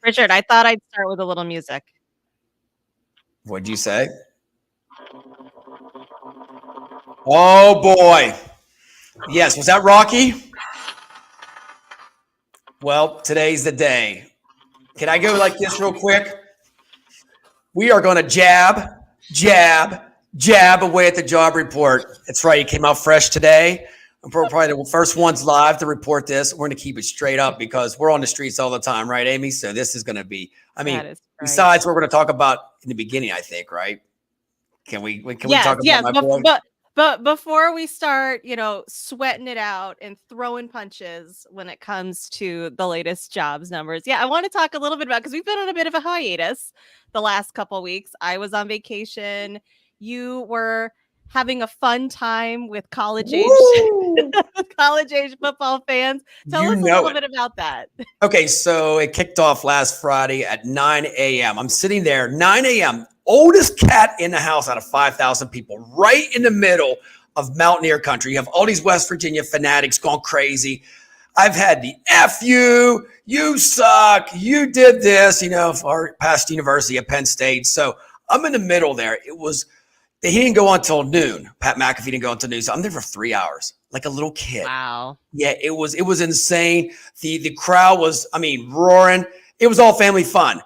Richard, I thought I'd start with a little music. What'd you say? Oh boy. Yes, was that Rocky? Well, today's the day. Can I go like this real quick? We are going to jab away at the job report. That's right. It came out fresh today. We're probably the first ones live to report this. We're going to keep it straight up because we're on the streets all the time, right, Amy? So this is going to be, besides what we're going to talk about in the beginning, I think, right? Can we talk about my boy? But before we start, sweating it out and throwing punches when it comes to the latest jobs numbers. Yeah, I want to talk a little bit about, because we've been on a bit of a hiatus the last couple of weeks. I was on vacation. You were having a fun time with college age football fans. Tell us a little bit about that. Okay, so it kicked off last Friday at 9 a.m. I'm sitting there, 9 a.m., oldest cat in the house out of 5,000 people, right in the middle of Mountaineer country. You have all these West Virginia fanatics going crazy. I've had the F you suck, you did this, for past university at Penn State. So I'm in the middle there. He didn't go on until noon. Pat McAfee didn't go until noon. So I'm there for 3 hours, like a little kid. Wow. Yeah, it was insane. The crowd was, roaring. It was all family fun.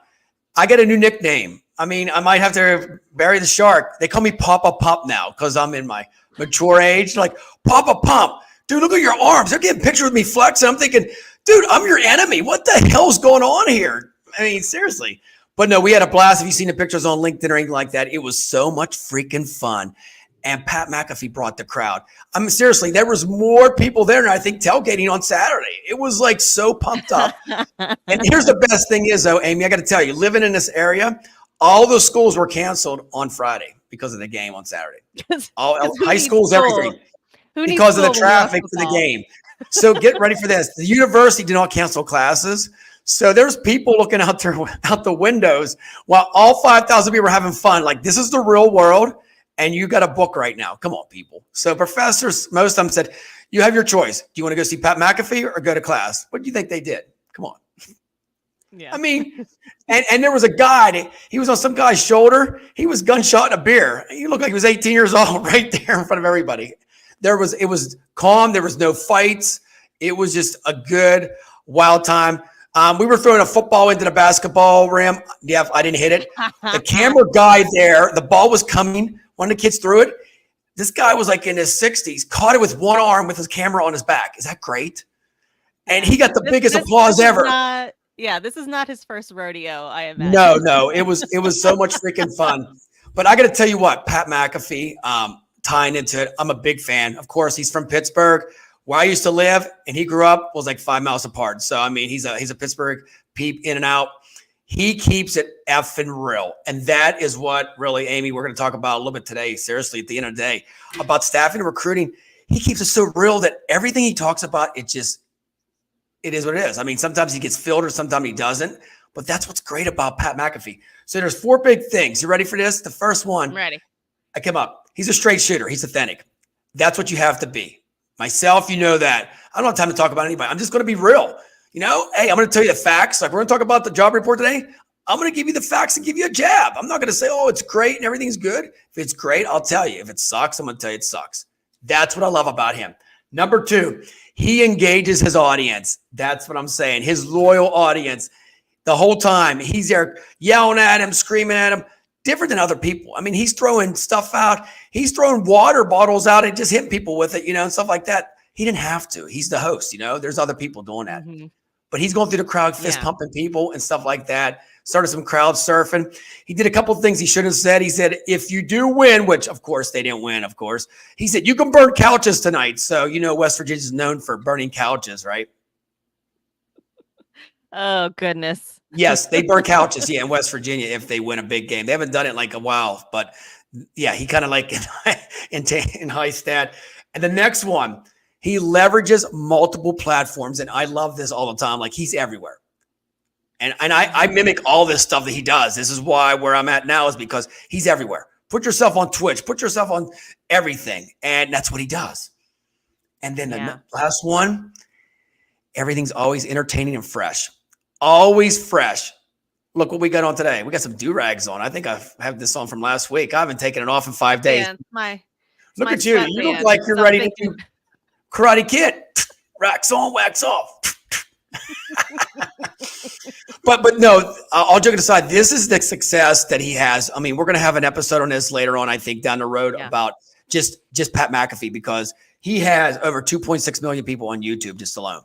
I got a new nickname. I might have to bury the shark. They call me Papa Pump now because I'm in my mature age. Like, Papa Pump. Dude, look at your arms. They're getting pictures with me flexing. I'm thinking, dude, I'm your enemy. What the hell's going on here? Seriously. But no, we had a blast. If you've seen the pictures on LinkedIn or anything like that, it was so much freaking fun. And Pat McAfee brought the crowd. Seriously, there was more people there than I think tailgating on Saturday. It was like so pumped up. And here's the best thing is, though, Amy, I got to tell you, living in this area, all the schools were canceled on Friday because of the game on Saturday. All high schools, everything. Because of the traffic for the game. So get ready for this. The university did not cancel classes. So there's people looking out the windows while all 5,000 people are having fun. Like, this is the real world, and you got a book right now. Come on, people. So professors, most of them said, you have your choice. Do you want to go see Pat McAfee or go to class? What do you think they did? Come on. Yeah. And there was a guy, he was on some guy's shoulder. He was gunshot in a beer. He looked like he was 18 years old right there in front of everybody. It was calm. There was no fights. It was just a good, wild time. We were throwing a football into the basketball rim. Yeah, I didn't hit it. The camera guy there, the ball was coming. One of the kids threw it. This guy was like in his 60s, caught it with one arm with his camera on his back. Is that great? And he got the biggest applause ever. This is not his first rodeo, I imagine. No, it was so much freaking fun. But I got to tell you what, Pat McAfee, tying into it, I'm a big fan. Of course, he's from Pittsburgh, where I used to live, and he grew up was like 5 miles apart. So he's a Pittsburgh peep in and out. He keeps it effing real, and that is what really, Amy, we're going to talk about a little bit today. Seriously, at the end of the day, about staffing and recruiting, he keeps it so real that everything he talks about, it is what it is. Sometimes he gets filtered, sometimes he doesn't. But that's what's great about Pat McAfee. So there's 4 big things. You ready for this? The first one. I'm ready. I come up. He's a straight shooter. He's authentic. That's what you have to be. Myself, you know that. I don't have time to talk about anybody. I'm just going to be real. Hey, I'm going to tell you the facts. Like, we're going to talk about the job report today. I'm going to give you the facts and give you a jab. I'm not going to say, oh, it's great and everything's good. If it's great, I'll tell you. If it sucks, I'm going to tell you it sucks. That's what I love about him. Number 2, he engages his audience. That's what I'm saying. His loyal audience. The whole time he's there yelling at him, screaming at him, different than other people. He's throwing stuff out. He's throwing water bottles out and just hitting people with it, and stuff like that. He didn't have to. He's the host, There's other people doing that. Mm-hmm. But he's going through the crowd, fist pumping people and stuff like that. Started some crowd surfing. He did a couple of things he shouldn't have said. He said, if you do win, which of course they didn't win, of course. He said, you can burn couches tonight. So, West Virginia is known for burning couches, right? Oh, goodness. Yes, they burn couches, in West Virginia if they win a big game. They haven't done it in like a while, but yeah, he kind of like enticed that. And the next one, he leverages multiple platforms, and I love this all the time. Like, he's everywhere. And I mimic all this stuff that he does. This is why where I'm at now is because he's everywhere. Put yourself on Twitch. Put yourself on everything. And that's what he does. And then the last one, everything's always entertaining and fresh. Always fresh. Look what we got on today. We got some do-rags on. I think I have this on from last week. I haven't taken it off in 5 days. It's Look my at you. You look sweatband. like you're ready to Thinking, do Karate Kid. Wax on, wax off. But no, all joking aside, this is the success that he has. I mean, we're going to have an episode on this later on, I think, down the road about just Pat McAfee, because he has over 2.6 million people on YouTube just alone.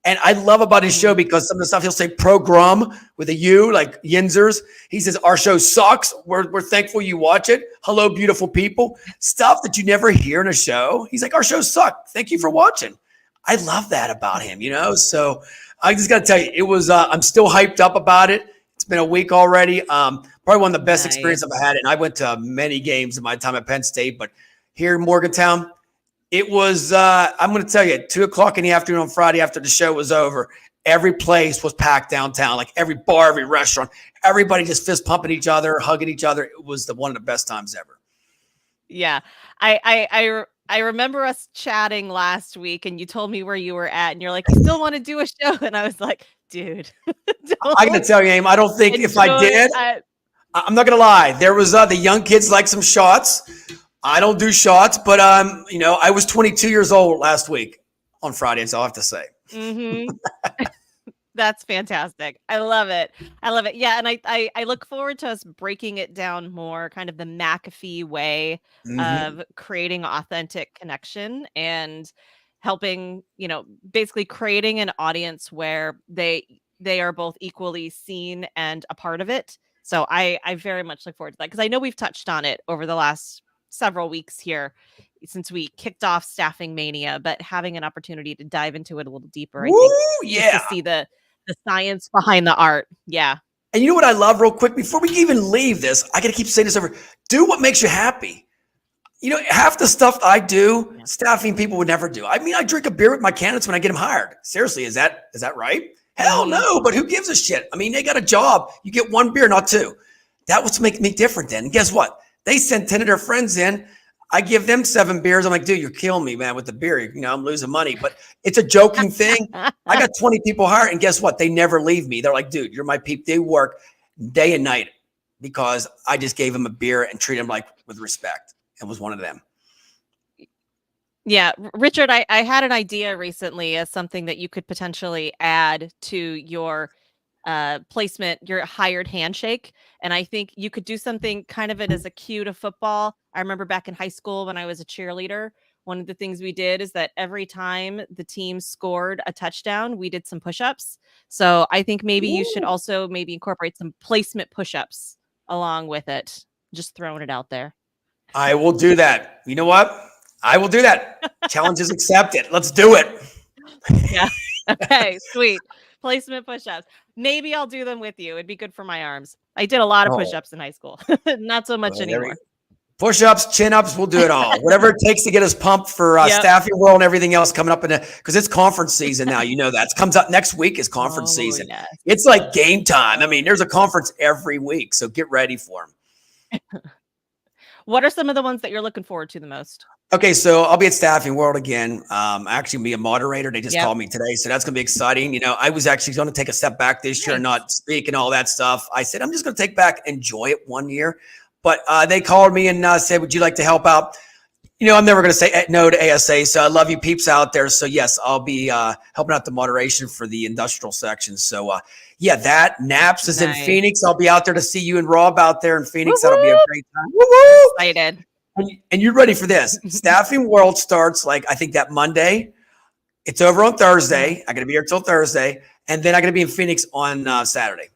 And I love about his show because some of the stuff he'll say program with a U, like Yinzers. He says, our show sucks. We're thankful you watch it. Hello, beautiful people. Stuff that you never hear in a show. He's like, our show sucked. Thank you for watching. I love that about him, So I just got to tell you, it was, I'm still hyped up about it. It's been a week already. Probably one of the best experiences I've had. And I went to many games in my time at Penn State, but here in Morgantown, it was, I'm going to tell you, at 2:00 in the afternoon on Friday after the show was over, every place was packed downtown, like every bar, every restaurant, everybody just fist pumping each other, hugging each other. It was one of the best times ever. Yeah. I remember us chatting last week and you told me where you were at and you're like, you still want to do a show? And I was like, dude. I got to tell you, Aim, I don't think if I did, I'm not going to lie. There was the young kids like some shots. I don't do shots, but I was 22 years old last week on Friday, so I'll have to say. Mm-hmm. That's fantastic. I love it. Yeah, and I look forward to us breaking it down more, kind of the McAfee way of creating authentic connection and helping, basically creating an audience where they are both equally seen and a part of it. So I very much look forward to that, because I know we've touched on it over the last several weeks here since we kicked off StaffingMania, but having an opportunity to dive into it a little deeper, I think, just to see the science behind the art. Yeah. And you know what I love, real quick, before we even leave this, I got to keep saying this over. Do what makes you happy. Half the stuff I do, staffing people would never do. I mean, I drink a beer with my candidates when I get them hired. Seriously, is that right? Hell no, but who gives a shit? I mean, they got a job. You get one beer, not two. That was make me different then. And guess what? They send 10 of their friends in. I give them 7 beers. I'm like, dude, you're killing me, man, with the beer. I'm losing money. But it's a joking thing. I got 20 people hired, and guess what? They never leave me. They're like, dude, you're my peep. They work day and night because I just gave them a beer and treated them like with respect. And was one of them. Yeah, Richard, I had an idea recently as something that you could potentially add to your placement, your hired handshake. And I think you could do something kind of it as a cue to football. I remember back in high school when I was a cheerleader, one of the things we did is that every time the team scored a touchdown, we did some push-ups. So I think maybe you should also maybe incorporate some placement push-ups along with it. Just throwing it out there. I will do that. You know what? I will do that. Challenge is accepted. Let's do it. Yeah. Okay, sweet. Placement push-ups. Maybe I'll do them with you. It'd be good for my arms. I did a lot of push-ups in high school. Not so much anymore. Push-ups, chin-ups, we'll do it all. Whatever it takes to get us pumped for Staffing World and everything else coming up because it's conference season now. You know that. It comes up next week is conference season. Yes. It's like game time. I mean, there's a conference every week, so get ready for them. What are some of the ones that you're looking forward to the most? Okay, so I'll be at Staffing World again. Actually be a moderator. They just called me today, so that's going to be exciting. I was actually going to take a step back this year and not speak and all that stuff. I said, I'm just going to take back, enjoy it one year. But they called me and said, would you like to help out? I'm never going to say no to ASA, so I love you peeps out there. So yes, I'll be helping out the moderation for the industrial section. So that Naps is in Phoenix. I'll be out there to see you and Rob out there in Phoenix. Woo-hoo! That'll be a great time. Woo-hoo! Excited. And you're ready for this. Staffing World starts I think that Monday. It's over on Thursday. I'm going to be here till Thursday. And then I'm going to be in Phoenix on Saturday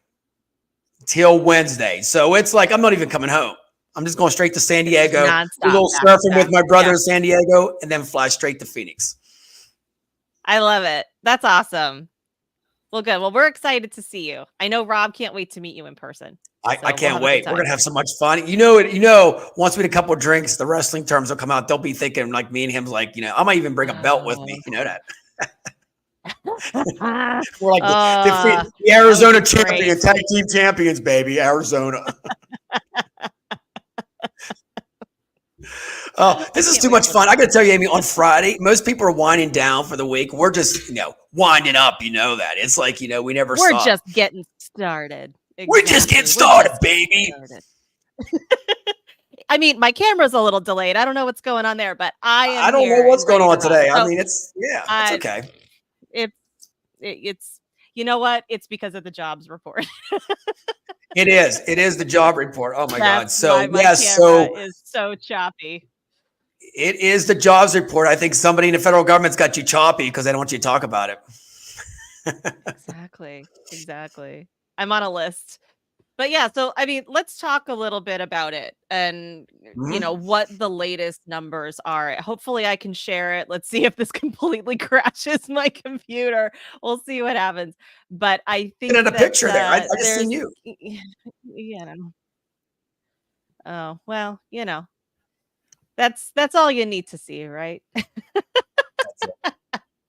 till Wednesday. So it's I'm not even coming home. I'm just going straight to San Diego. Do a little surfing with my brother in San Diego and then fly straight to Phoenix. I love it. That's awesome. Well, good. Well, we're excited to see you. I know Rob can't wait to meet you in person. I can't wait. We're going to have so much fun. Once we had a couple of drinks, the wrestling terms will come out. They'll be thinking like me and him's I might even bring a belt with me. You know that. We're like the Arizona champion, tag team champions, baby. Arizona. Oh, this is too much fun. I got to tell you, Amy, on Friday, most people are winding down for the week. We're just, winding up. You know that. It's we never We're stop. Just getting started. We're just getting started, baby. I mean, my camera's a little delayed. I don't know what's going on there, but I don't know here what's and going ready on to rock. today. So, I mean, it's okay. It's you know what? It's because of the jobs report. It is. It is the job report. Oh my God. That's So why my yes, camera so is so choppy. it is the jobs report. I think somebody in the federal government's got you choppy because they don't want you to talk about it. Exactly. I'm on a list. But yeah, so I mean, let's talk a little bit about it and what the latest numbers are. Hopefully I can share it. Let's see if this completely crashes my computer. We'll see what happens. But I think Looking at a that picture there. I just seen you. Oh, well, that's all you need to see, right?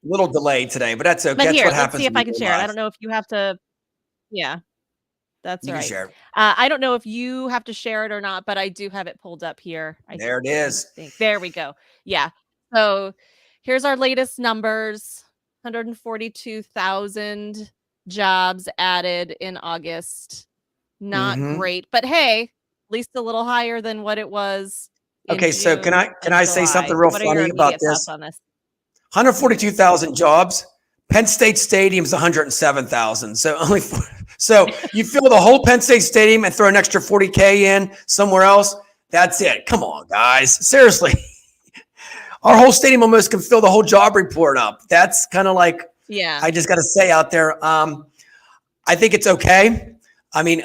Little delay today, but that's okay. But That's here, what let's happens see if when I you can go share it. I live. don't know if you have to. Yeah, that's You can right. share it. I don't know if you have to share it or not, but I do have it pulled up here. There it is. There we go. Yeah. So here's our latest numbers: 142,000 jobs added in August. Not great, but hey, at least a little higher than what it was in Okay, so can June I and say something July. real What are your funny about immediate thoughts this? on this? 142,000 jobs. Penn State Stadium's 107,000. So only so you fill the whole Penn State Stadium and throw an extra 40K in somewhere else. That's it. Come on, guys. Seriously. Our whole stadium almost can fill the whole job report up. That's kind of like, I just got to say out there. I think it's okay. I mean,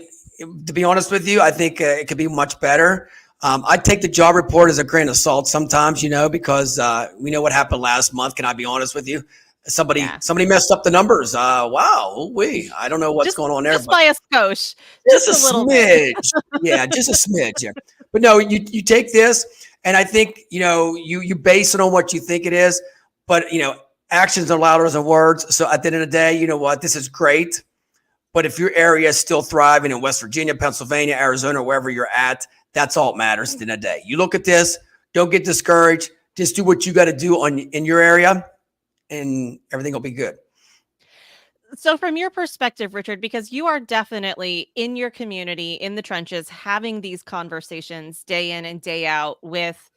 to be honest with you, I think it could be much better. I take the job report as a grain of salt sometimes, because we know what happened last month. Can I be honest with you? Somebody messed up the numbers. Wow, I don't know what's going on there. Just by a skosh. Just a smidge. Yeah, just a smidge. Yeah. But no, you take this, and I think, you base it on what you think it is, but, actions are louder than words. So at the end of the day, you know what? This is great. But if your area is still thriving in West Virginia, Pennsylvania, Arizona, wherever you're at, that's all that matters at the end of the day. You look at this, don't get discouraged. Just do what you got to do in your area, and everything will be good. So from your perspective, Richard, because you are definitely in your community, in the trenches, having these conversations day in and day out with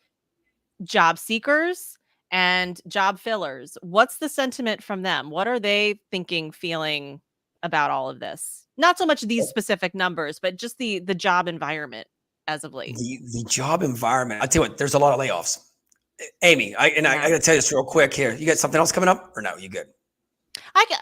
job seekers and job fillers, what's the sentiment from them? What are they thinking, feeling about all of this? Not so much these specific numbers, but just the job environment as of late. The job environment. I tell you what, there's a lot of layoffs. Amy, I got to tell you this real quick here. You got something else coming up, or no? You good?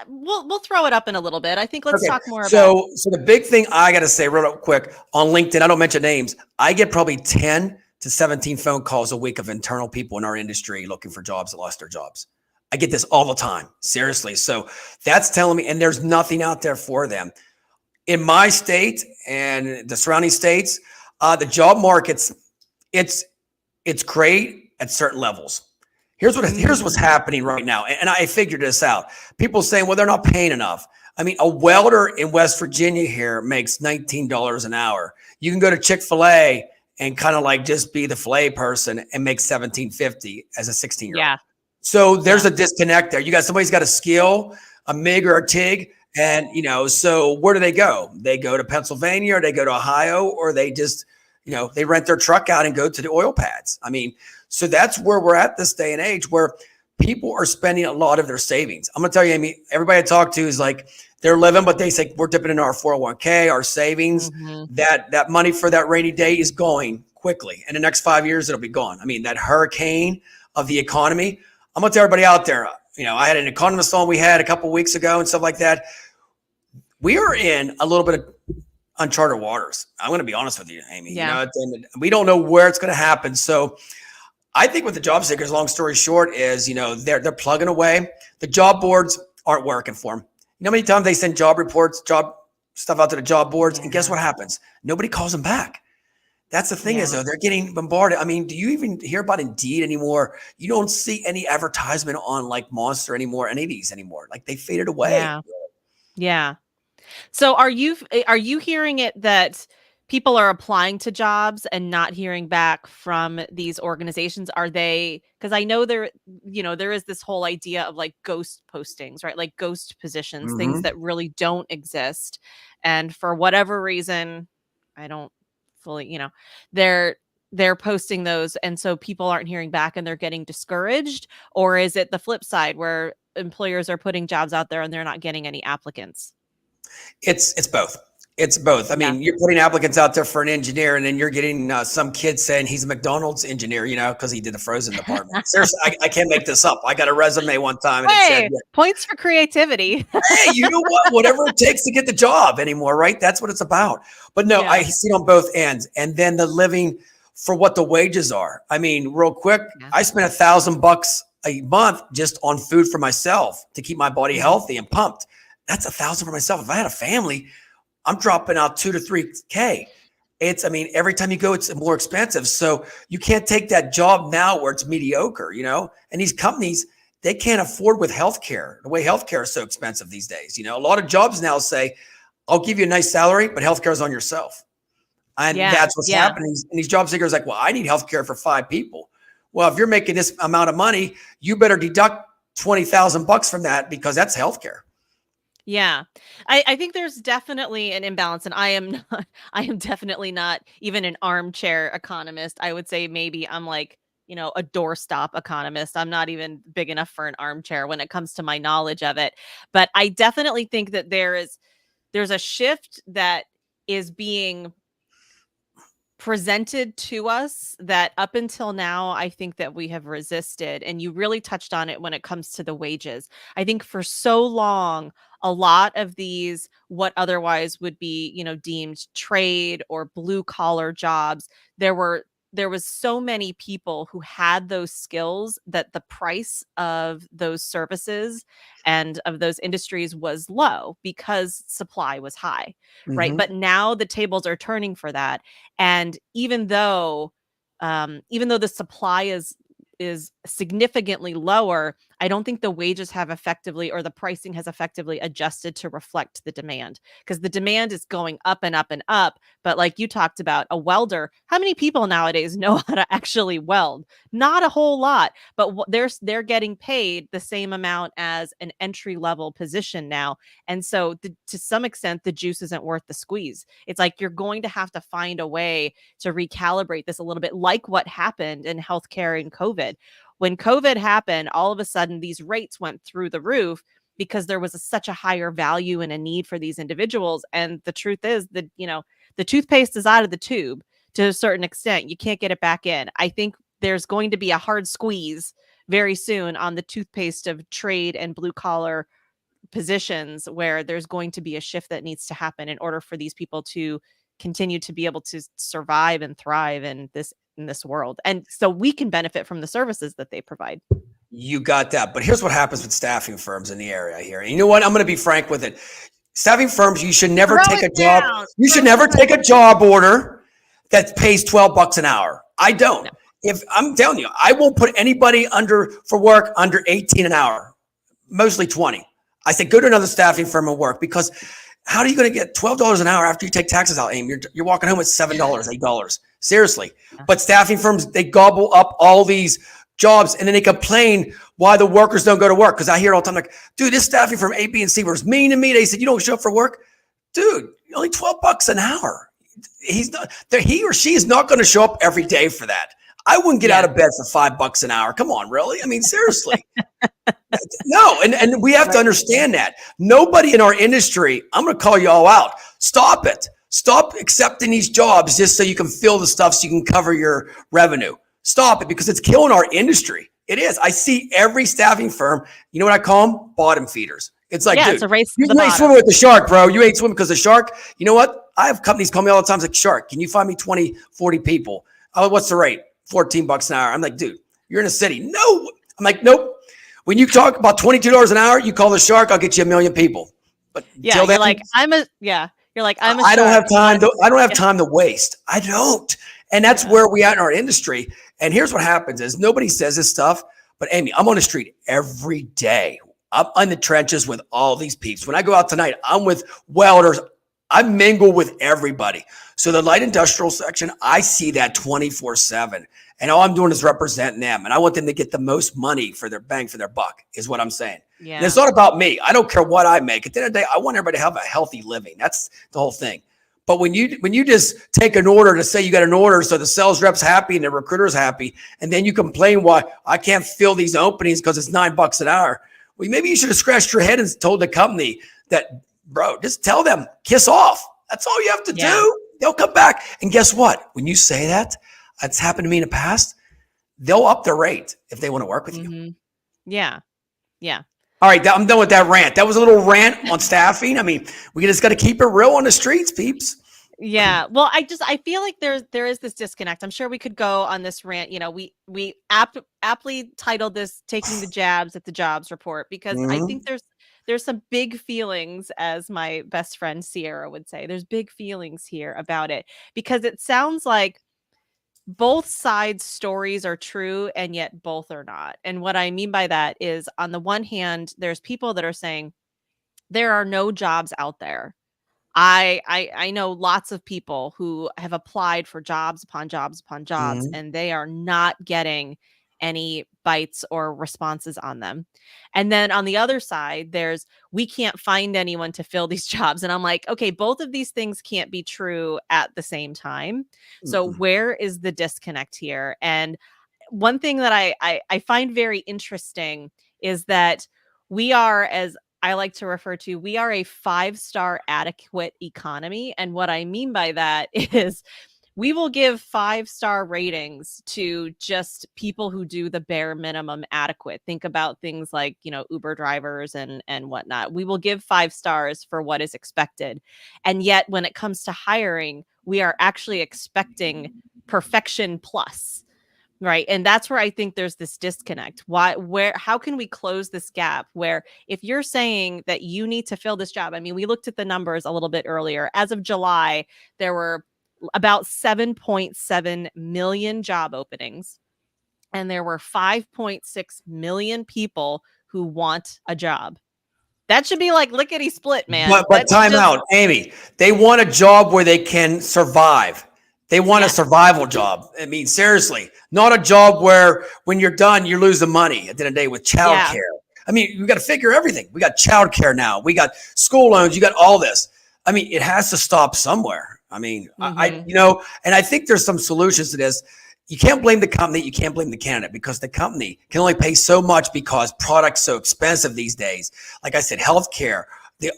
We'll throw it up in a little bit. I think let's talk more about. So the big thing I got to say real quick on LinkedIn, I don't mention names. I get probably 10 to 17 phone calls a week of internal people in our industry looking for jobs that lost their jobs. I get this all the time, seriously. So that's telling me, and there's nothing out there for them. In my state and the surrounding states, the job markets, it's great at certain levels. Here's what's happening right now. And I figured this out. People saying, well, they're not paying enough. I mean, a welder in West Virginia here makes $19 an hour. You can go to Chick-fil-A and kind of like just be the filet person and make $17.50 as a 16-year-old. Yeah. So there's a disconnect there. You got somebody's got a skill, a MIG or a TIG, and so where do they go? They go to Pennsylvania, or they go to Ohio, or they just, they rent their truck out and go to the oil pads. I mean, so that's where we're at this day and age, where people are spending a lot of their savings. I'm gonna tell you, Amy, everybody I talk to is like they're living, but they say we're dipping into our 401k, our savings. That money for that rainy day is going quickly. In the next 5 years, it'll be gone. I mean, that hurricane of the economy. I'm gonna tell everybody out there, I had an economist on we had a couple of weeks ago and stuff like that. We are in a little bit of uncharted waters. I'm going to be honest with you, Amy. Yeah. We don't know where it's going to happen. So I think with the job seekers, long story short, is they're plugging away. The job boards aren't working for them. You know how many times they send job reports, job stuff out to the job boards, and guess what happens? Nobody calls them back. That's the thing is, though, they're getting bombarded. I mean, do you even hear about Indeed anymore? You don't see any advertisement on like Monster anymore, any of these anymore. Like they faded away. Yeah. So are you hearing it that people are applying to jobs and not hearing back from these organizations? Are they, because I know there is this whole idea of like ghost postings, right? Like ghost positions, things that really don't exist. And for whatever reason, I don't fully, they're posting those. And so people aren't hearing back and they're getting discouraged. Or is it the flip side where employers are putting jobs out there and they're not getting any applicants? It's both. It's both. I mean, you're putting applicants out there for an engineer, and then you're getting some kid saying he's a McDonald's engineer, because he did the frozen department. Seriously, I can't make this up. I got a resume one time, and it said, points for creativity. hey, you know what? Whatever it takes to get the job anymore, right? That's what it's about. But no, I see it on both ends. And then the living for what the wages are. I mean, real quick, I spent $1,000 a month just on food for myself to keep my body healthy and pumped. That's $1,000 for myself. If I had a family, I'm dropping out $2,000 to $3,000. Every time you go, it's more expensive. So you can't take that job now where it's mediocre, and these companies, they can't afford with healthcare, the way healthcare is so expensive these days. A lot of jobs now say, I'll give you a nice salary, but healthcare is on yourself. And that's what's happening. And these job seekers are like, well, I need healthcare for 5 people. Well, if you're making this amount of money, you better deduct $20,000 from that because that's healthcare. Yeah, I think there's definitely an imbalance, and I am definitely not even an armchair economist. I would say maybe I'm like, a doorstop economist. I'm not even big enough for an armchair when it comes to my knowledge of it. But I definitely think that there's a shift that is being presented to us that up until now, I think that we have resisted. And you really touched on it when it comes to the wages. I think for so long, a lot of these, what otherwise would be, deemed trade or blue collar jobs, there was so many people who had those skills that the price of those services and of those industries was low because supply was high, right? But now the tables are turning for that. And even though the supply is significantly lower, I don't think the wages have effectively, or the pricing has effectively adjusted to reflect the demand, because the demand is going up and up and up. But like you talked about, a welder, how many people nowadays know how to actually weld? Not a whole lot, but they're getting paid the same amount as an entry level position now. And so to some extent, the juice isn't worth the squeeze. It's like you're going to have to find a way to recalibrate this a little bit, like what happened in healthcare and COVID. When COVID happened, all of a sudden these rates went through the roof because there was such a higher value and a need for these individuals. And the truth is that, the toothpaste is out of the tube to a certain extent. You can't get it back in. I think there's going to be a hard squeeze very soon on the toothpaste of trade and blue collar positions, where there's going to be a shift that needs to happen in order for these people to continue to be able to survive and thrive in this world. And so we can benefit from the services that they provide. You got that. But here's what happens with staffing firms in the area here. And you know what? I'm going to be frank with it. Staffing firms, you should never take a job. You should never take a job order that pays $12 an hour. I don't. No. If I'm telling you, I won't put anybody for work under 18 an hour, mostly 20. I say, go to another staffing firm and work, because how are you going to get $12 an hour after you take taxes out, Amy? You're walking home with $7, $8. Seriously. But staffing firms, they gobble up all these jobs, and then they complain why the workers don't go to work. Because I hear all the time, like, dude, this staffing firm A, B, and C was mean to me. They said, you don't show up for work. Dude, only $12 an hour. He or she is not going to show up every day for that. I wouldn't get out of bed for $5 an hour. Come on, really? I mean, seriously. No, and we have to understand that. Nobody in our industry, I'm going to call you all out. Stop it. Stop accepting these jobs just so you can fill the stuff so you can cover your revenue. Stop it, because it's killing our industry. It is. I see every staffing firm, you know what I call them? Bottom feeders. It's like, dude, it's a race you ain't swimming with the shark, bro. You ain't swimming because the shark, you know what? I have companies call me all the time like, Shark, can you find me 20, 40 people? Oh, what's the rate? $14 an hour. I'm like, dude, you're in a city. No. I'm like, nope. When you talk about $22 an hour, you call the Shark, I'll get you 1 million people. But you're like, I don't have time. I don't have time to waste. I don't. And that's where we are in our industry. And here's what happens is nobody says this stuff, but Amy, I'm on the street every day. I'm in the trenches with all these peeps. When I go out tonight, I'm with welders. I mingle with everybody. So the light industrial section, I see that 24/7. And all I'm doing is representing them. And I want them to get the most money for their bang for their buck, is what I'm saying. Yeah. And it's not about me. I don't care what I make. At the end of the day, I want everybody to have a healthy living. That's the whole thing. But when you just take an order to say you got an order so the sales rep's happy and the recruiter's happy, and then you complain why I can't fill these openings because it's $9 an hour. Well, maybe you should have scratched your head and told the company that, bro, just tell them, kiss off. That's all you have to do. They'll come back. And guess what? When you say that, it's happened to me in the past, they'll up their rate if they want to work with you. Yeah. Yeah. All right, I'm done with that rant. That was a little rant on staffing. I mean, we just got to keep it real on the streets, peeps. Yeah. Well, I feel like there is this disconnect. I'm sure we could go on this rant. You know, we aptly titled this "Taking the Jabs at the Jobs Report" because I think there's some big feelings, as my best friend Sierra would say. There's big feelings here about it because it sounds like both sides' stories are true and yet both are not. And what I mean by that is, on the one hand, there's people that are saying there are no jobs out there. I know lots of people who have applied for jobs upon jobs upon jobs, and they are not getting any bites or responses on them. And then on the other side, there's, we can't find anyone to fill these jobs. And I'm like, okay, both of these things can't be true at the same time. So where is the disconnect here? And one thing that I find very interesting is that we are, as I like to refer to, we are a 5-star adequate economy. And what I mean by that is we will give 5-star ratings to just people who do the bare minimum adequate. Think about things like, you know, Uber drivers and whatnot. We will give 5 stars for what is expected. And yet when it comes to hiring, we are actually expecting perfection plus. Right. And that's where I think there's this disconnect. How can we close this gap where if you're saying that you need to fill this job? I mean, we looked at the numbers a little bit earlier. As of July, there were about 7.7 million job openings, and there were 5.6 million people who want a job. That should be like lickety split, man. But time out, Amy. They want a job where they can survive. They want a survival job. I mean, seriously, not a job where when you're done, you lose the money at the end of the day with childcare. I mean, we got to figure everything. We got childcare now. We got school loans. You got all this. I mean, it has to stop somewhere. I mean, and I think there's some solutions to this. You can't blame the company. You can't blame the candidate because the company can only pay so much because products so expensive these days. Like I said, healthcare, the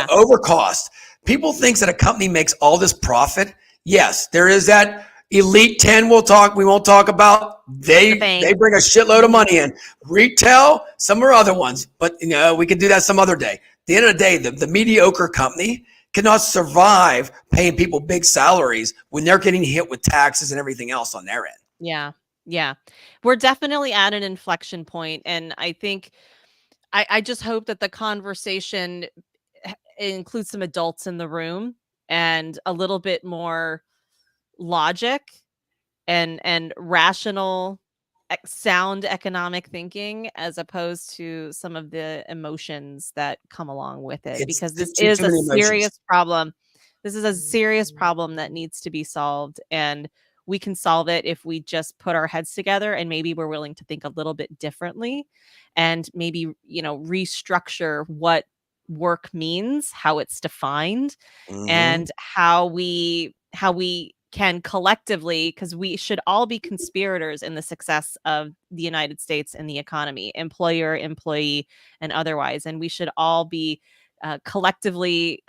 overcost. People think that a company makes all this profit. Yes, there is that elite 10 we won't talk about. They bring a shitload of money in. Retail, some are other ones, but we can do that some other day. At the end of the day, the mediocre company cannot survive paying people big salaries when they're getting hit with taxes and everything else on their end. Yeah. Yeah. We're definitely at an inflection point. And I think I just hope that the conversation includes some adults in the room and a little bit more logic and rational, sound economic thinking, as opposed to some of the emotions that come along with it, because this is a serious problem. This is a serious problem that needs to be solved, and we can solve it if we just put our heads together and maybe we're willing to think a little bit differently and maybe, restructure what work means, how it's defined, and how we can collectively, because we should all be conspirators in the success of the United States and the economy, employer, employee, and otherwise. And we should all be collectively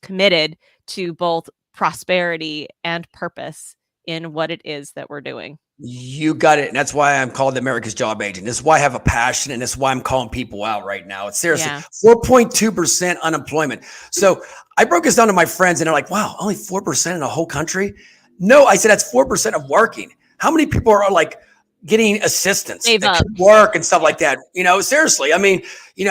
committed to both prosperity and purpose in what it is that we're doing. You got it. And that's why I'm called America's Job Agent. This is why I have a passion, and this is why I'm calling people out right now. It's seriously 4.2% unemployment. So I broke this down to my friends, and they're like, wow, only 4% in the whole country? No, I said that's 4% of working. How many people are like getting assistance that work and stuff like that? Seriously. I mean,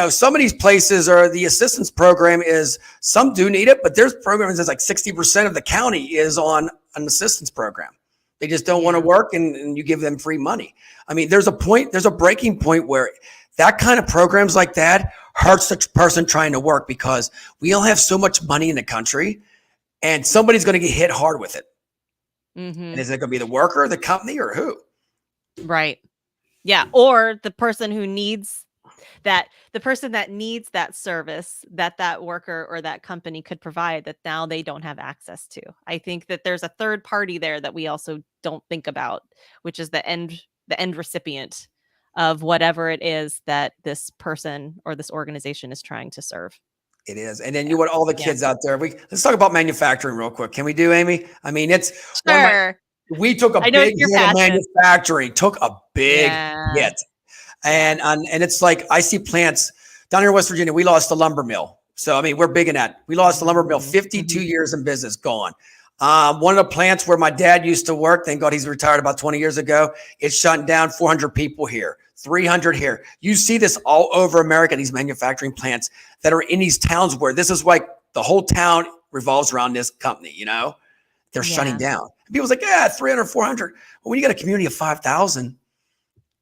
some of these places are the assistance program is, some do need it, but there's programs that's like 60% of the county is on an assistance program. They just don't want to work, and you give them free money. I mean, there's a breaking point where that kind of programs like that hurts the person trying to work, because we all have so much money in the country and somebody's going to get hit hard with it. Mm-hmm. And is it going to be the worker, the company, or who? Right. Yeah. Or the person who needs that, the person that needs that service that worker or that company could provide that now they don't have access to. I think that there's a third party there that we also don't think about, which is the end recipient of whatever it is that this person or this organization is trying to serve. It is. And then you want all the kids out there. Let's talk about manufacturing real quick. Can we do, Amy? I mean, it's one of my, we took a big hit of manufacturing, took a big hit. And it's like, I see plants down here in West Virginia. We lost the lumber mill. So, I mean, we're big in that. We lost the lumber mill, 52 years in business, gone. One of the plants where my dad used to work, thank God he's retired about 20 years ago, it's shutting down. 400 people here, 300 here. You see this all over America, these manufacturing plants that are in these towns where this is like the whole town revolves around this company, you know? They're shutting down. People's like, 300, 400. Well, when you got a community of 5,000,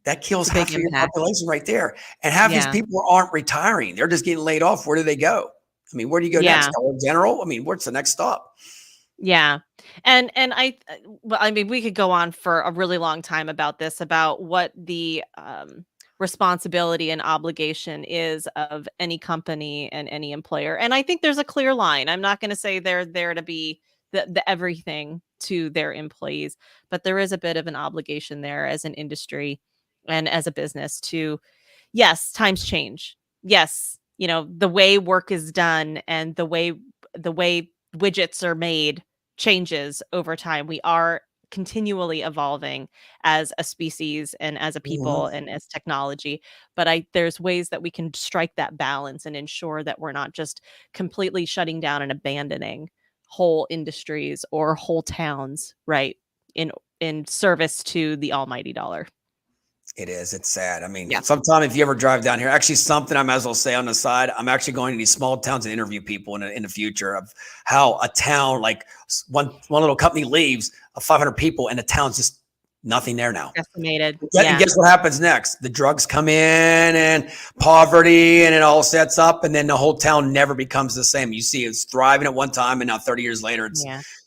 that kills half of your population right there. And half these people aren't retiring. They're just getting laid off. Where do they go? I mean, where do you go next? Dollar General? I mean, what's the next stop? Yeah. And I mean, we could go on for a really long time about this, about what the responsibility and obligation is of any company and any employer. And I think there's a clear line. I'm not going to say they're there to be the everything to their employees, but there is a bit of an obligation there as an industry and as a business to, yes, times change. Yes, you know, the way work is done and the way widgets are made changes over time. We are continually evolving as a species and as a people and as technology, but there's ways that we can strike that balance and ensure that we're not just completely shutting down and abandoning whole industries or whole towns, right, in service to the almighty dollar. It is. It's sad. I mean, sometime if you ever drive down here, actually something I might as well say on the side, I'm actually going to these small towns and interview people in the future of how a town, like one little company leaves of 500 people and the town's just nothing there now. Decimated. And guess what happens next? The drugs come in and poverty and it all sets up and then the whole town never becomes the same. You see it's thriving at one time and now 30 years later,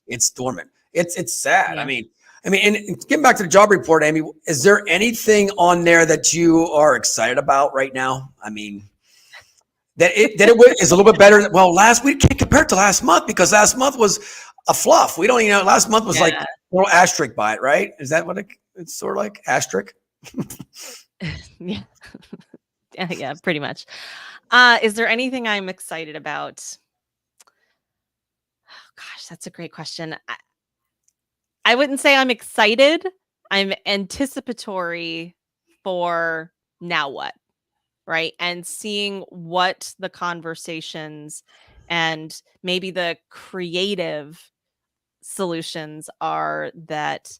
it's dormant. It's sad. Yeah. I mean, and getting back to the job report, Amy, is there anything on there that you are excited about right now? I mean, that it is a little bit better. Well, we can't compare it to last month because last month was a fluff. We don't even know. Last month was like a little asterisk by it, right? Is that what it's sort of like? Asterisk? Yeah, pretty much. Is there anything I'm excited about? Oh, gosh, that's a great question. I wouldn't say I'm excited. I'm anticipatory for now what, right? And seeing what the conversations and maybe the creative solutions are that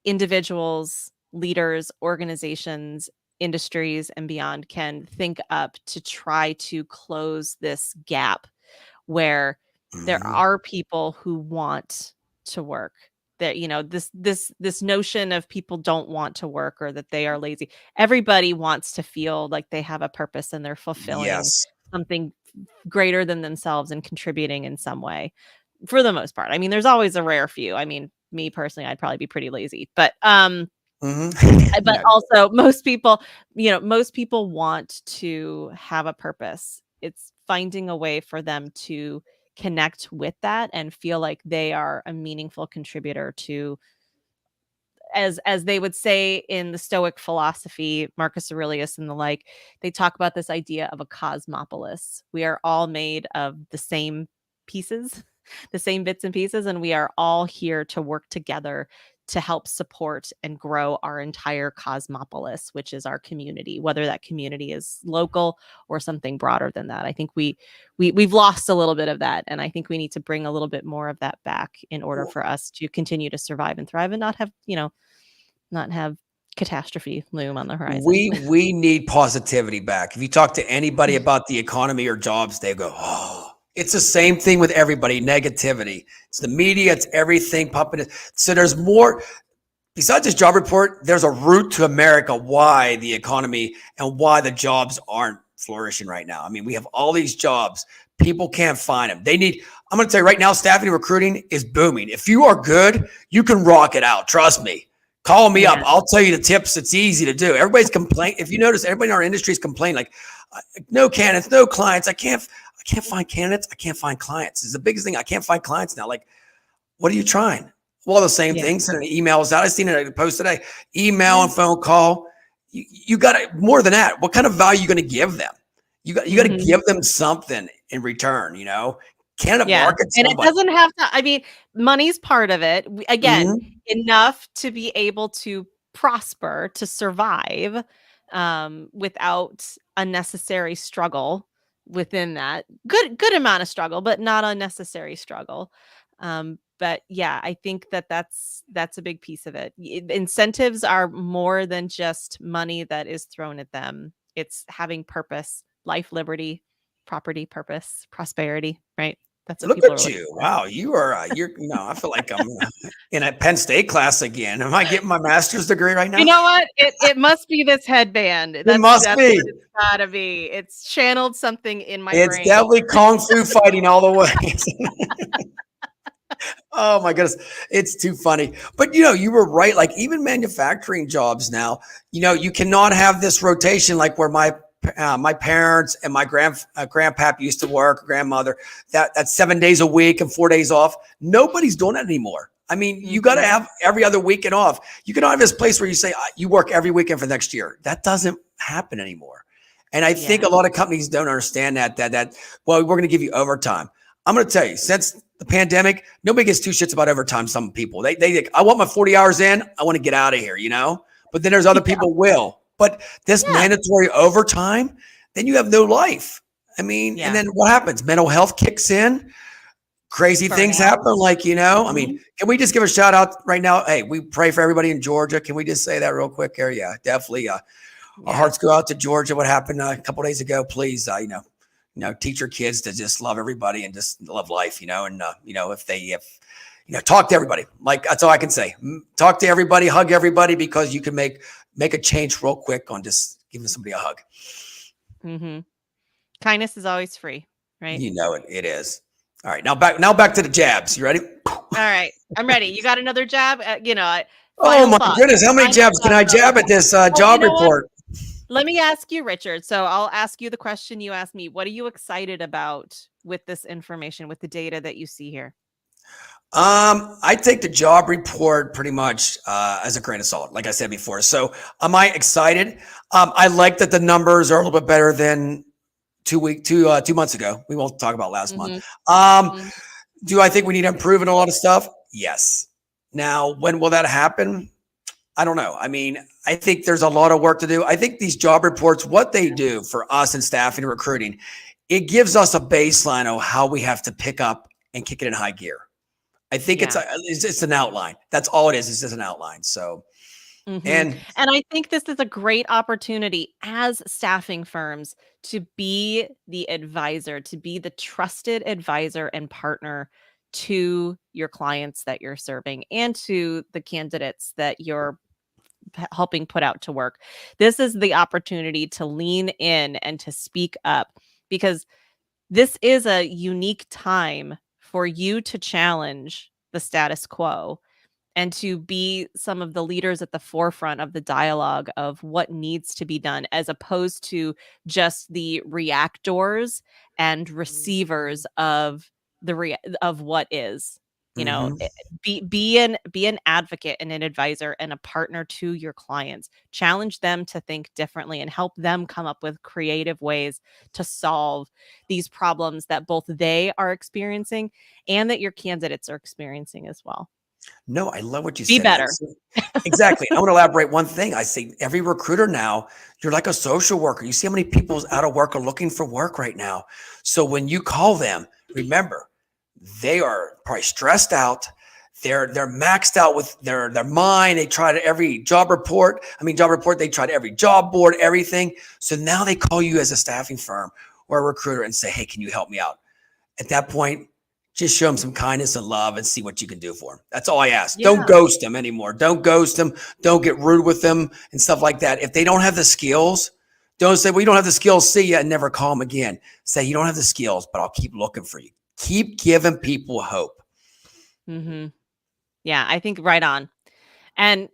individuals, leaders, organizations, industries, and beyond can think up to try to close this gap where there are people who want to work. That, you know, this notion of people don't want to work or that they are lazy. Everybody wants to feel like they have a purpose and they're fulfilling something greater than themselves and contributing in some way, for the most part. I mean, there's always a rare few. I mean, me personally, I'd probably be pretty lazy, but but also most people want to have a purpose. It's finding a way for them to connect with that and feel like they are a meaningful contributor to, as they would say in the Stoic philosophy, Marcus Aurelius and the like, they talk about this idea of a cosmopolis. We are all made of the same pieces, the same bits and pieces, and we are all here to work together to help support and grow our entire cosmopolis, which is our community, whether that community is local or something broader than that. I think we've lost a little bit of that, and I think we need to bring a little bit more of that back in order for us to continue to survive and thrive and not have catastrophe loom on the horizon. We need positivity back. If you talk to anybody about the economy or jobs, they go, oh. It's the same thing with everybody, negativity. It's the media, it's everything pumping it. So there's more, besides this job report, there's a root to America why the economy and why the jobs aren't flourishing right now. I mean, we have all these jobs. People can't find them. I'm going to tell you right now, staffing and recruiting is booming. If you are good, you can rock it out. Trust me. Call me up. I'll tell you the tips. It's easy to do. Everybody's complaining. If you notice, everybody in our industry is complaining like, no candidates, no clients. I can't find candidates. I can't find clients. It's the biggest thing. I can't find clients now. Like, what are you trying? Well, the same thing. Sending emails out. I seen it in a post today. Email and phone call. You got to more than that. What kind of value are you going to give them? You got to give them something in return. You know, Canada market. And it doesn't have to. I mean, money's part of it. Again, enough to be able to prosper, to survive, without unnecessary struggle within that. Good amount of struggle, but not unnecessary struggle. But yeah, I think that's a big piece of it. Incentives are more than just money that is thrown at them. It's having purpose, life, liberty, property, purpose, prosperity, right? That's what Look at you. Wow. You're, I feel like I'm in a Penn State class again. Am I getting my master's degree right now? You know what? It must be this headband. It must be. It's gotta be. It's channeled something in my brain. It's definitely Kung Fu fighting all the way. Oh my goodness. It's too funny. But you were right. Like even manufacturing jobs now, you cannot have this rotation like where my parents and my grandpap used to work, grandmother, that's 7 days a week and 4 days off. Nobody's doing that anymore. I mean, you got to have every other weekend off. You cannot have this place where you say you work every weekend for next year. That doesn't happen anymore. And I think a lot of companies don't understand that, well, we're going to give you overtime. I'm going to tell you, since the pandemic, nobody gives two shits about overtime. Some people, they I want my 40 hours in. I want to get out of here, but then there's other people will. But this mandatory overtime, then you have no life. I mean, and then what happens? Mental health kicks in. Crazy things happen. Like, I mean, can we just give a shout out right now? Hey, we pray for everybody in Georgia. Can we just say that real quick here? Yeah, definitely. Our hearts go out to Georgia. What happened a couple of days ago? Please, teach your kids to just love everybody and just love life, and, if talk to everybody. Like, that's all I can say. Talk to everybody, hug everybody, because you can make a change real quick on just giving somebody a hug. Kindness is always free, right? It is. All right. Now back to the jabs. You ready? All right. I'm ready. You got another jab? Oh my goodness. How many jabs can I jab at this job report? Let me ask you, Richard. So I'll ask you the question you asked me. What are you excited about with this information, with the data that you see here? I take the job report pretty much as a grain of salt, like I said before. So am I excited? I like that the numbers are a little bit better than 2 months ago. We won't talk about last month. Do I think we need to improve in a lot of stuff? Yes. Now, when will that happen? I don't know. I mean, I think there's a lot of work to do. I think these job reports, what they do for us in staffing and recruiting, it gives us a baseline of how we have to pick up and kick it in high gear. I think it's an outline. That's all it is. It's just an outline. So, and I think this is a great opportunity as staffing firms to be the advisor, to be the trusted advisor and partner to your clients that you're serving and to the candidates that you're helping put out to work. This is the opportunity to lean in and to speak up, because this is a unique time for you to challenge the status quo and to be some of the leaders at the forefront of the dialogue of what needs to be done, as opposed to just the reactors and receivers of what is. Be an advocate and an advisor and a partner to your clients. Challenge them to think differently and help them come up with creative ways to solve these problems that both they are experiencing and that your candidates are experiencing as well. No, I love what you said. Be better. Exactly. I want to elaborate one thing. I say every recruiter now, you're like a social worker. You see how many people's out of work are looking for work right now. So when you call them, remember, they are probably stressed out. They're maxed out with their mind. They tried every job report. They tried every job board, everything. So now they call you as a staffing firm or a recruiter and say, hey, can you help me out? At that point, just show them some kindness and love and see what you can do for them. That's all I ask. Yeah. Don't ghost them anymore. Don't ghost them. Don't get rude with them and stuff like that. If they don't have the skills, don't say, well, you don't have the skills. See ya, and never call them again. Say, you don't have the skills, but I'll keep looking for you. Keep giving people hope. Mm-hmm. Yeah, I think right on. And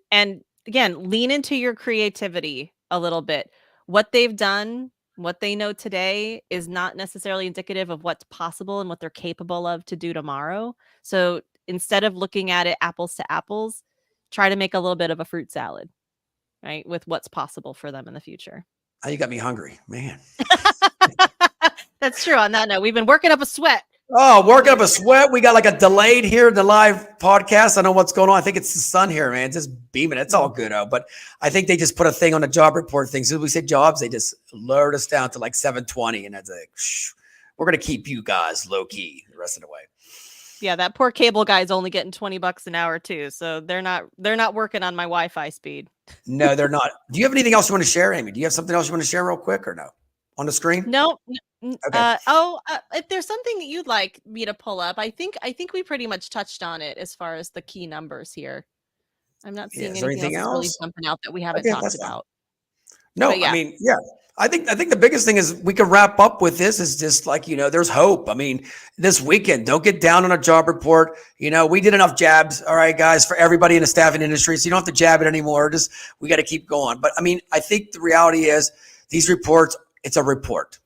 again, lean into your creativity a little bit. What they've done, what they know today is not necessarily indicative of what's possible and what they're capable of to do tomorrow. So instead of looking at it apples to apples, try to make a little bit of a fruit salad, right? With what's possible for them in the future. Oh, you got me hungry, man. That's true. On that note, we've been working up a sweat. Oh, working up a sweat. We got like a delayed here in the live podcast. I don't know what's going on. I think it's the sun here, man. It's just beaming. It's all good, but I think they just put a thing on the job report thing. So we say jobs, they just lowered us down to like 720, and it's like, we're gonna keep you guys low key the rest of the way. Yeah, that poor cable guy's only getting $20 an hour too, so they're not working on my Wi-Fi speed. No, they're not. Do you have anything else you want to share, Amy? Do you have something else you want to share real quick or no? On the screen? No. Okay. If there's something that you'd like me to pull up, I think we pretty much touched on it as far as the key numbers here. I'm not seeing anything else really jumping out that we haven't talked about. No, yeah. I mean, yeah. I think the biggest thing is we can wrap up with this is just like, there's hope. I mean, this weekend, don't get down on a job report. We did enough jabs. All right, guys, for everybody in the staffing industry. So you don't have to jab it anymore. We got to keep going. But I mean, I think the reality is these reports, it's a report.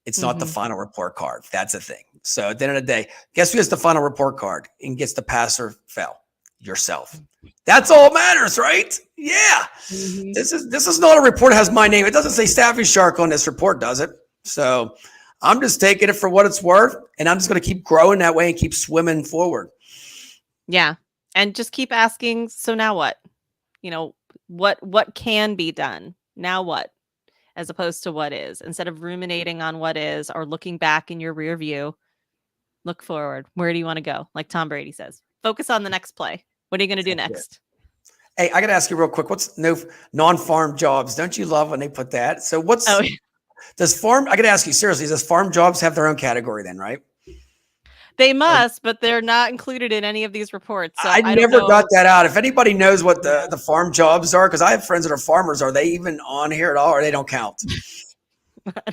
It's not the final report card. That's the thing. So at the end of the day, guess who gets the final report card and gets the pass or fail? Yourself. That's all matters, right? Yeah. This is not a report that has my name. It doesn't say Staffing Shark on this report, does it? So I'm just taking it for what it's worth, and I'm just going to keep growing that way and keep swimming forward. Yeah. And just keep asking, so now what? What can be done? Now what? As opposed to what is. Instead of ruminating on what is or looking back in your rear view, look forward. Where do you want to go? Like Tom Brady says, focus on the next play. What are you going to do next? Hey, I got to ask you real quick. What's no non-farm jobs? Don't you love when they put that? So does farm, I got to ask you seriously, does farm jobs have their own category then, right? They must, but they're not included in any of these reports. So I never got that out. If anybody knows what the farm jobs are, because I have friends that are farmers, are they even on here at all, or they don't count? I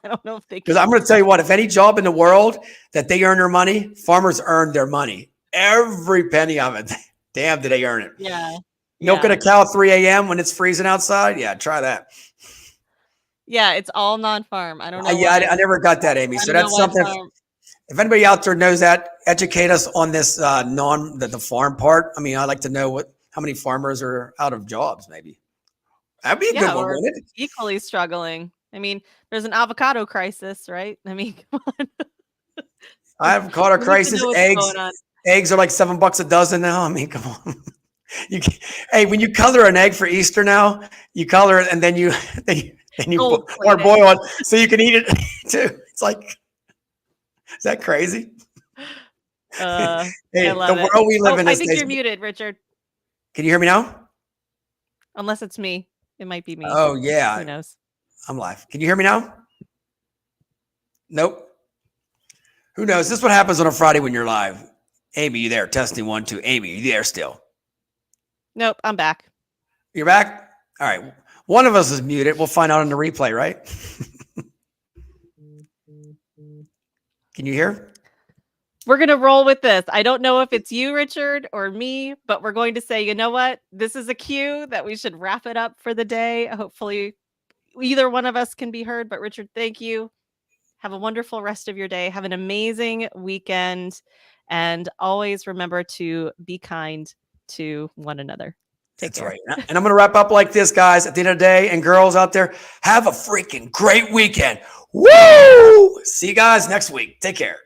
don't know if they. Because I'm going to tell you what, if any job in the world that they earn their money, farmers earn their money, every penny of it. Damn, did they earn it? Yeah. Milking a cow at 3 a.m. when it's freezing outside. Yeah, try that. Yeah, it's all non-farm. I don't know. Yeah, I never got that, Amy. So that's something. If anybody out there knows that, educate us on this the farm part. I mean, I'd like to know how many farmers are out of jobs, maybe. That'd be a good one, wouldn't it? Equally struggling. I mean, there's an avocado crisis, right? I mean, come on. Avocado crisis, eggs are like $7 a dozen now. I mean, come on. Hey, when you color an egg for Easter now, you color it and then you hard boil it so you can eat it too. It's like, is that crazy? Hey, the world we live in. I think you're muted, Richard. Can you hear me now? Unless it's me, it might be me. Oh yeah, who knows? I'm live. Can you hear me now? Nope. Who knows? This is what happens on a Friday when you're live. Amy, you there? Testing 1, 2. Amy, you there still? Nope, I'm back. You're back? All right. One of us is muted. We'll find out on the replay, right? Can you hear? We're going to roll with this. I don't know if it's you, Richard, or me, but we're going to say, you know what? This is a cue that we should wrap it up for the day. Hopefully, either one of us can be heard. But Richard, thank you. Have a wonderful rest of your day. Have an amazing weekend. And always remember to be kind to one another. That's right. And I'm going to wrap up like this, guys. At the end of the day, and girls out there, have a freaking great weekend. Woo! See you guys next week. Take care.